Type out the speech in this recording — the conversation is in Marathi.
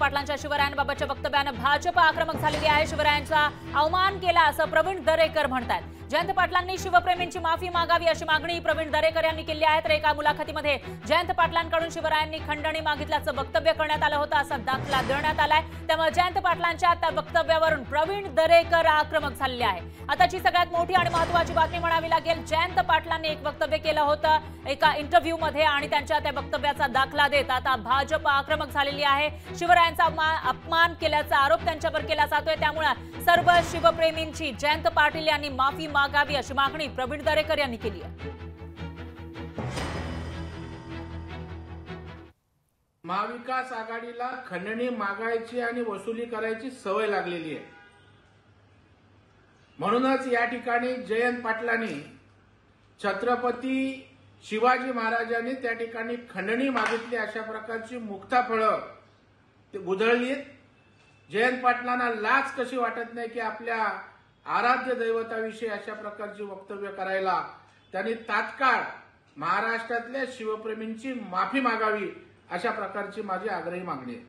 पाटलांच्या शिवरायांबाबतच्या वक्तव्यानं भाजप आक्रमक झालेली आहे। शिवरायांचा अवमान केला असं प्रवीण दरेकर म्हणतात। जयंत पाटलांनी शिवप्रेमींची माफी मागावी अशी मागणी प्रवीण दरेकर यांनी केली आहे। तर एका मुलाखतीमध्ये जयंत पाटलांकडून शिवरायांनी खंडणी मागितल्याचं वक्तव्य करण्यात आलं होतं, असा दाखला देण्यात आलाय। त्यामुळे जयंत पाटलांच्या त्या वक्तव्यावरून प्रवीण दरेकर आक्रमक झालेले आहे। आताची सगळ्यात मोठी आणि महत्त्वाची बातमी म्हणावी लागेल, जयंत पाटलांनी एक वक्तव्य केलं होतं एका इंटरव्ह्यू मध्ये आणि त्यांच्या त्या वक्तव्याचा दाखला देत आता भाजप आक्रमक झालेली आहे। शिवरायांचा अपमान केल्याचा आरोप त्यांच्यावर केला जातोय। त्यामुळे सर्व शिवप्रेमींची जयंत पाटील यांनी माफी मागावी अशी मागणी प्रवीण दरेकर यांनी केली आहे। महाविकास आघाडीला खंडणी मागायची आणि वसुली करायची सवय लागलेली आहे। म्हणूनच या ठिकाणी जयंत पाटलांनी छत्रपती शिवाजी महाराजांनी त्या ठिकाणी खंडणी मागितली अशा प्रकारची मुक्ताफळं ते उधळलीत। जयंत पाटलांना लाज कशी वाटत नाही की आपल्या आराध्य दैवताविषयी अशा प्रकारची वक्तव्य करायला। त्यांनी तात्काळ महाराष्ट्रातल्या शिवप्रेमींची माफी मागावी अशा प्रकारची माझी आग्रही मागणी आहे।